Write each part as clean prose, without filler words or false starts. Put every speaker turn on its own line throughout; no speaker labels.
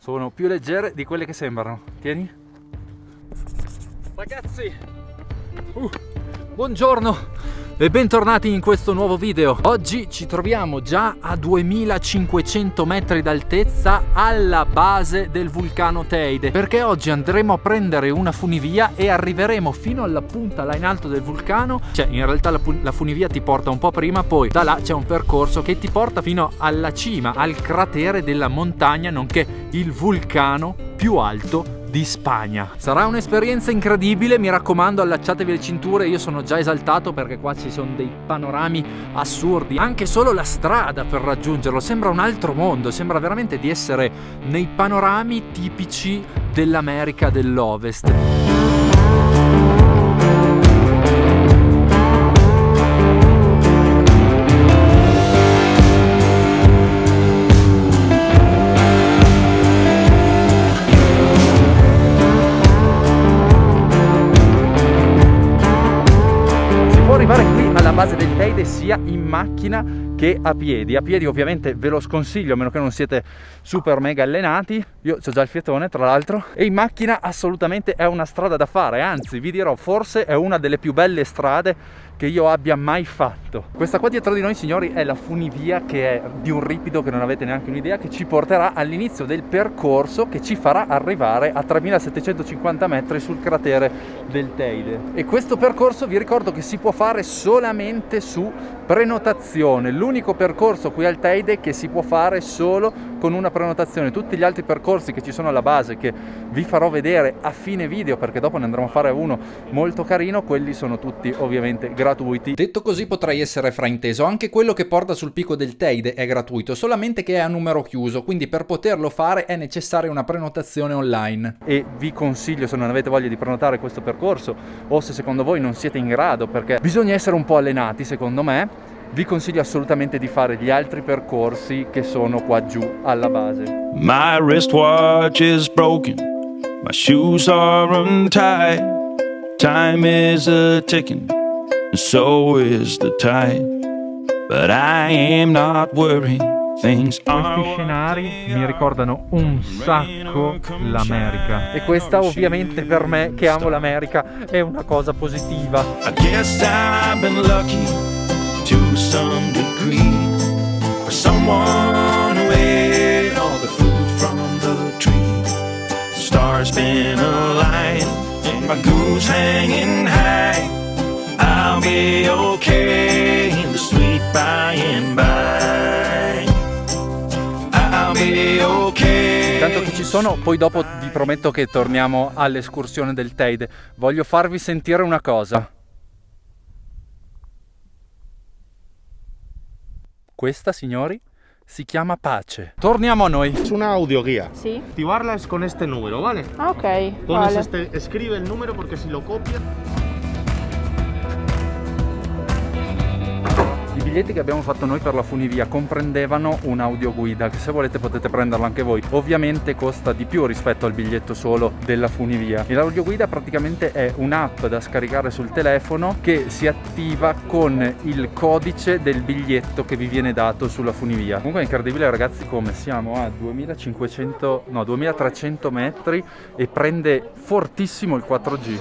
sono più leggere di quelle che sembrano. Tieni. Ragazzi, buongiorno e bentornati in questo nuovo video. Oggi ci troviamo già a 2500 metri d'altezza alla base del vulcano Teide, perché oggi andremo a prendere una funivia e arriveremo fino alla punta là in alto del vulcano. Cioè, in realtà la funivia ti porta un po' prima, poi da là c'è un percorso che ti porta fino alla cima, al cratere della montagna, nonché il vulcano più alto di Spagna. Sarà un'esperienza incredibile, mi raccomando, allacciatevi le cinture. Io sono già esaltato perché qua ci sono dei panorami assurdi. Anche solo la strada per raggiungerlo sembra un altro mondo, sembra veramente di essere nei panorami tipici dell'America dell'Ovest. Arrivare qui alla base del Teide sia in macchina che a piedi. A piedi ovviamente ve lo sconsiglio, a meno che non siete super mega allenati. Io ho già il fiatone, tra l'altro. E in macchina assolutamente è una strada da fare, anzi vi dirò, forse è una delle più belle strade che io abbia mai fatto. Questa qua dietro di noi, signori, è la funivia, che è di un ripido che non avete neanche un'idea, che ci porterà all'inizio del percorso che ci farà arrivare a 3750 metri sul cratere del Teide. E questo percorso vi ricordo che si può fare solamente su prenotazione. L'unico percorso qui al Teide che si può fare solo con una prenotazione. Tutti gli altri percorsi che ci sono alla base, che vi farò vedere a fine video perché dopo ne andremo a fare uno molto carino, quelli sono tutti ovviamente gratuiti. Detto così potrei essere frainteso, anche quello che porta sul picco del Teide è gratuito, solamente che è a numero chiuso, quindi per poterlo fare è necessaria una prenotazione online. E vi consiglio, se non avete voglia di prenotare questo percorso, o se secondo voi non siete in grado, perché bisogna essere un po' allenati secondo me, vi consiglio assolutamente di fare gli altri percorsi che sono qua giù alla base.
My wristwatch is broken, my shoes are untied, time is a ticking, and so is the tide, but I am not worried. Questi scenari mi ricordano un sacco l'America, e questa ovviamente per me, che amo l'America, è una cosa positiva. I guess I've been lucky to some degree, for someone who ate all the food from the tree. Stars been aligned and my goose hanging high. I'll be okay in the sweet by and by. I'll be okay.
Tanto che ci sono, poi dopo vi prometto che torniamo all'escursione del Teide. Voglio farvi sentire una cosa. Questa, signori, si chiama pace. Torniamo a noi.
Es una audioguía.
Sí.
Activarla es con este número, ¿vale?
Ah, ok.
Pones
Vale.
escribe el número porque si lo copia.
I biglietti che abbiamo fatto noi per la funivia comprendevano un'audioguida, che se volete potete prenderla anche voi. Ovviamente costa di più rispetto al biglietto solo della funivia. E l'audioguida praticamente è un'app da scaricare sul telefono che si attiva con il codice del biglietto che vi viene dato sulla funivia. Comunque è incredibile, ragazzi, come siamo a 2300 metri e prende fortissimo il 4G.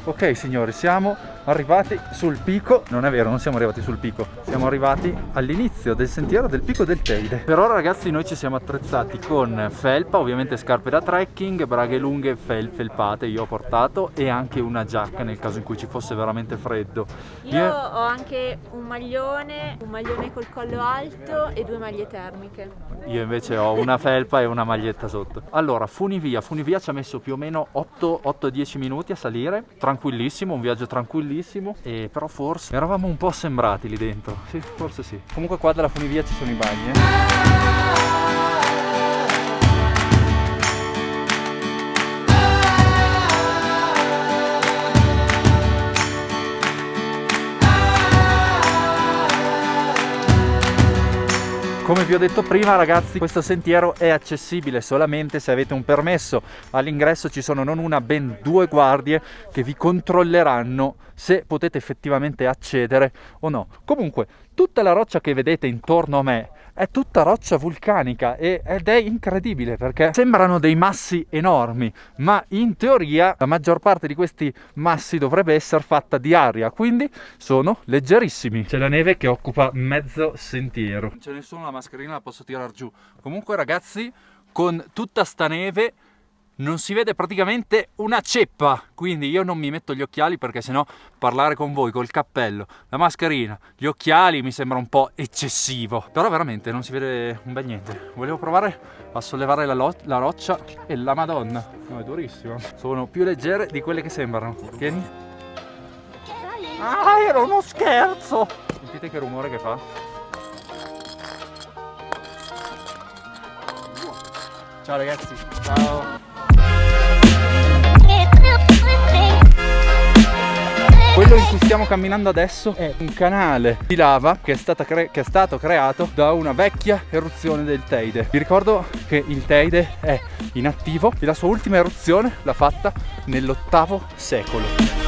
Ok signori, siamo arrivati sul picco. Non è vero, non siamo arrivati sul picco, siamo arrivati all'inizio del sentiero del picco del Teide. Per ora, ragazzi, noi ci siamo attrezzati con felpa, ovviamente scarpe da trekking, braghe lunghe felpate io ho portato, e anche una giacca nel caso in cui ci fosse veramente freddo.
Io ho anche un maglione col collo alto e 2 maglie termiche.
Io invece ho una felpa e una maglietta sotto. Allora, funivia ci ha messo più o meno 8-10 minuti a salire, tranquillissimo, un viaggio tranquillissimo, e però forse eravamo un po' assembrati lì dentro. Sì, forse sì. Comunque qua dalla funivia ci sono i bagni, Come vi ho detto prima ragazzi, questo sentiero è accessibile solamente se avete un permesso. All'ingresso ci sono non una, ben 2 guardie che vi controlleranno se potete effettivamente accedere o no. Comunque, tutta la roccia che vedete intorno a me è tutta roccia vulcanica ed è incredibile perché sembrano dei massi enormi, ma in teoria la maggior parte di questi massi dovrebbe essere fatta di aria, quindi sono leggerissimi. C'è la neve che occupa mezzo sentiero. Non c'è nessuno, la mascherina la posso tirare giù. Comunque ragazzi, con tutta sta neve non si vede praticamente una ceppa, quindi io non mi metto gli occhiali perché sennò parlare con voi col cappello, la mascherina, gli occhiali mi sembra un po' eccessivo, però veramente non si vede un bel niente. Volevo provare a sollevare la roccia e la madonna, no, è durissima, sono più leggere di quelle che sembrano. Tieni. Ah, era uno scherzo! Sentite che rumore che fa? Ciao ragazzi, ciao! Quello in cui stiamo camminando adesso è un canale di lava che è stato creato da una vecchia eruzione del Teide. Vi ricordo che il Teide è inattivo e la sua ultima eruzione l'ha fatta nell'8° secolo.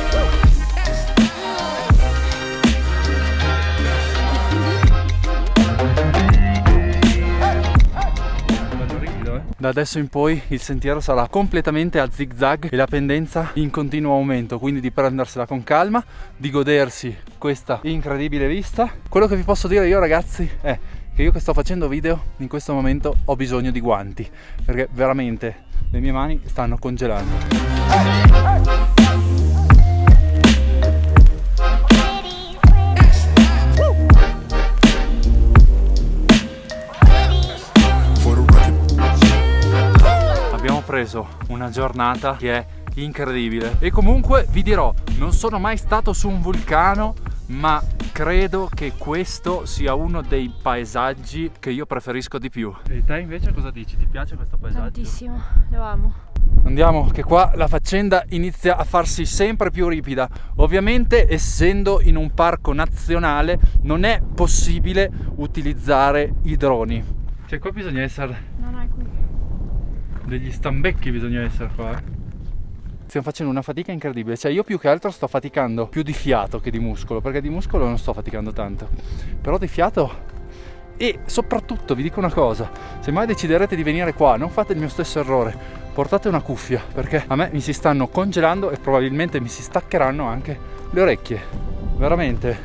Da adesso in poi il sentiero sarà completamente a zig-zag e la pendenza in continuo aumento, quindi di prendersela con calma, di godersi questa incredibile vista. Quello che vi posso dire io ragazzi è che io che sto facendo video in questo momento ho bisogno di guanti, perché veramente le mie mani stanno congelando. Preso una giornata che è incredibile e comunque vi dirò, non sono mai stato su un vulcano, ma credo che questo sia uno dei paesaggi che io preferisco di più. E te invece cosa dici? Ti piace questo paesaggio?
Tantissimo, lo amo.
Andiamo, che qua la faccenda inizia a farsi sempre più ripida. Ovviamente, essendo in un parco nazionale, non è possibile utilizzare i droni. Cioè qua bisogna essere...
Non è qui.
Degli stambecchi bisogna essere qua. Stiamo facendo una fatica incredibile. Cioè io più che altro sto faticando più di fiato che di muscolo, perché di muscolo non sto faticando tanto, però di fiato. E soprattutto vi dico una cosa: se mai deciderete di venire qua, non fate il mio stesso errore, portate una cuffia, perché a me mi si stanno congelando e probabilmente mi si staccheranno anche le orecchie. Veramente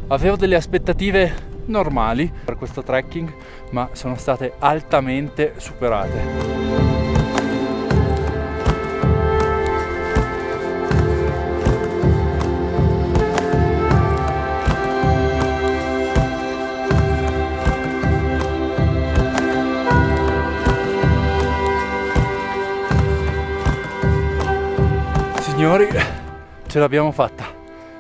avevo delle aspettative normali per questo trekking, ma sono state altamente superate. Signori, ce l'abbiamo fatta,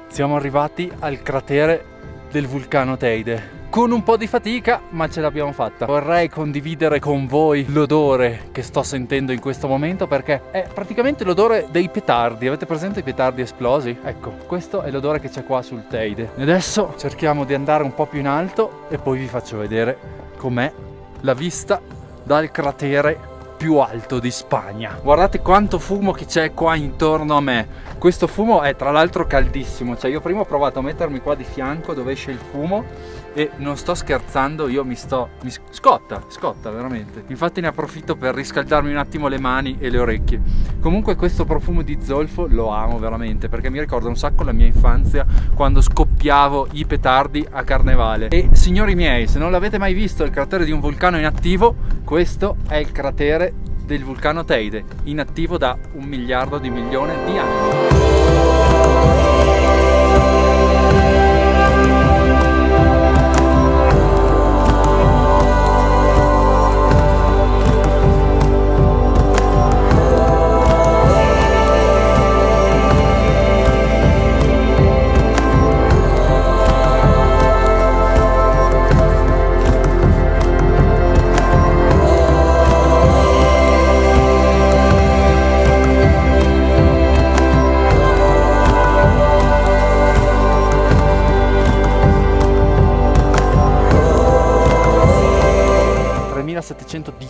siamo arrivati al cratere del vulcano Teide. Con un po' di fatica, ma ce l'abbiamo fatta. Vorrei condividere con voi l'odore che sto sentendo in questo momento, perché è praticamente l'odore dei petardi. Avete presente i petardi esplosi? Ecco, questo è l'odore che c'è qua sul Teide. E adesso cerchiamo di andare un po' più in alto e poi vi faccio vedere com'è la vista dal cratere più alto di Spagna. Guardate quanto fumo che c'è qua intorno a me. Questo fumo è tra l'altro caldissimo, cioè io prima ho provato a mettermi qua di fianco dove esce il fumo e non sto scherzando, io mi scotta veramente. Infatti ne approfitto per riscaldarmi un attimo le mani e le orecchie. Comunque questo profumo di zolfo lo amo veramente, perché mi ricorda un sacco la mia infanzia quando scoppiavo i petardi a Carnevale. E signori miei, se non l'avete mai visto il cratere di un vulcano inattivo, questo è il cratere del vulcano Teide, inattivo da 1 miliardo di milioni di anni.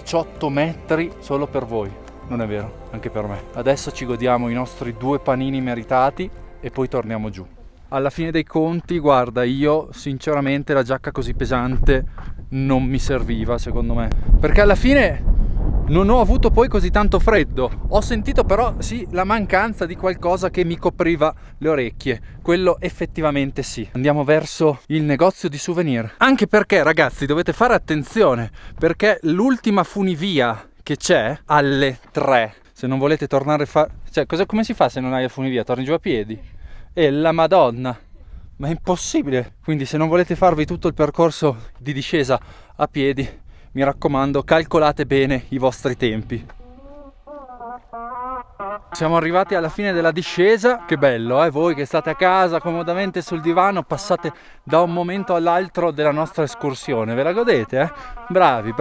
18 metri solo per voi. Non è vero, anche per me. Adesso ci godiamo i nostri 2 panini meritati e poi torniamo giù. Alla fine dei conti, guarda, io sinceramente la giacca così pesante non mi serviva, secondo me, perché alla fine non ho avuto poi così tanto freddo. Ho sentito però sì la mancanza di qualcosa che mi copriva le orecchie. Quello effettivamente sì. Andiamo verso il negozio di souvenir. Anche perché, ragazzi, dovete fare attenzione, perché l'ultima funivia che c'è alle 3. Se non volete tornare cioè, come si fa se non hai la funivia? Torni giù a piedi? E la Madonna! Ma è impossibile! Quindi se non volete farvi tutto il percorso di discesa a piedi, mi raccomando, calcolate bene i vostri tempi. Siamo arrivati alla fine della discesa. Che bello, voi che state a casa comodamente sul divano, passate da un momento all'altro della nostra escursione. Ve la godete, Bravi,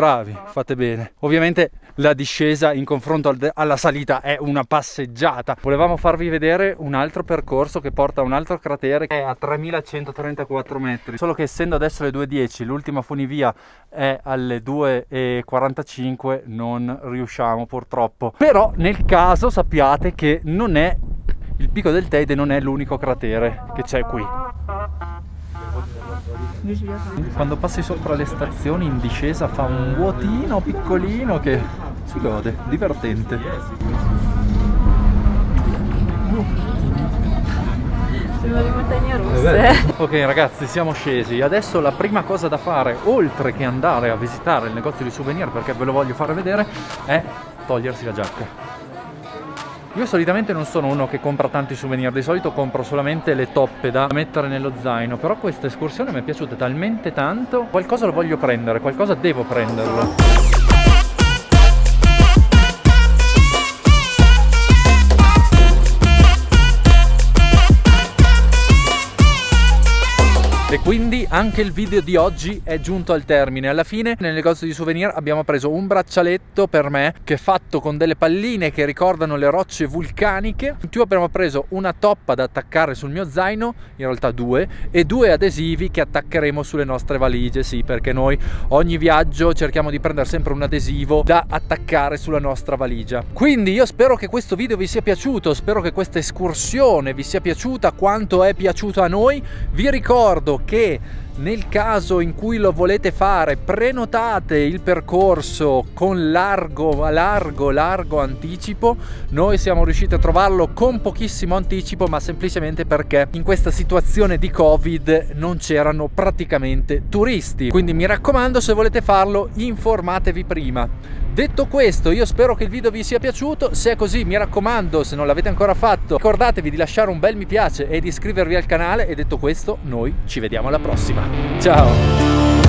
fate bene. Ovviamente la discesa in confronto alla salita è una passeggiata. Volevamo farvi vedere un altro percorso che porta a un altro cratere che è a 3134 metri. Solo che essendo adesso le 2:10, l'ultima funivia è alle 2:45, non riusciamo purtroppo. Però nel caso sappiate che non è il Picco del Teide, non è l'unico cratere che c'è qui. Quando passi sopra le stazioni in discesa fa un vuotino piccolino che si gode, divertente.
Siamo di montagne russe.
Ok ragazzi, siamo scesi. Adesso la prima cosa da fare, oltre che andare a visitare il negozio di souvenir, perché ve lo voglio fare vedere, è togliersi la giacca. Io solitamente non sono uno che compra tanti souvenir, di solito compro solamente le toppe da mettere nello zaino, però questa escursione mi è piaciuta talmente tanto, qualcosa lo voglio prendere, qualcosa devo prenderlo. E quindi anche il video di oggi è giunto al termine. Alla fine nel negozio di souvenir abbiamo preso un braccialetto per me che è fatto con delle palline che ricordano le rocce vulcaniche. In più abbiamo preso una toppa da attaccare sul mio zaino, in realtà 2, e 2 adesivi che attaccheremo sulle nostre valigie. Sì, perché noi ogni viaggio cerchiamo di prendere sempre un adesivo da attaccare sulla nostra valigia. Quindi io spero che questo video vi sia piaciuto, spero che questa escursione vi sia piaciuta quanto è piaciuta a noi. Vi ricordo che nel caso in cui lo volete fare, prenotate il percorso con largo anticipo. Noi siamo riusciti a trovarlo con pochissimo anticipo, ma semplicemente perché in questa situazione di Covid non c'erano praticamente turisti. Quindi mi raccomando, se volete farlo, informatevi prima. Detto questo, io spero che il video vi sia piaciuto. Se è così, mi raccomando, se non l'avete ancora fatto, ricordatevi di lasciare un bel mi piace e di iscrivervi al canale. E detto questo, noi ci vediamo alla prossima. Ciao!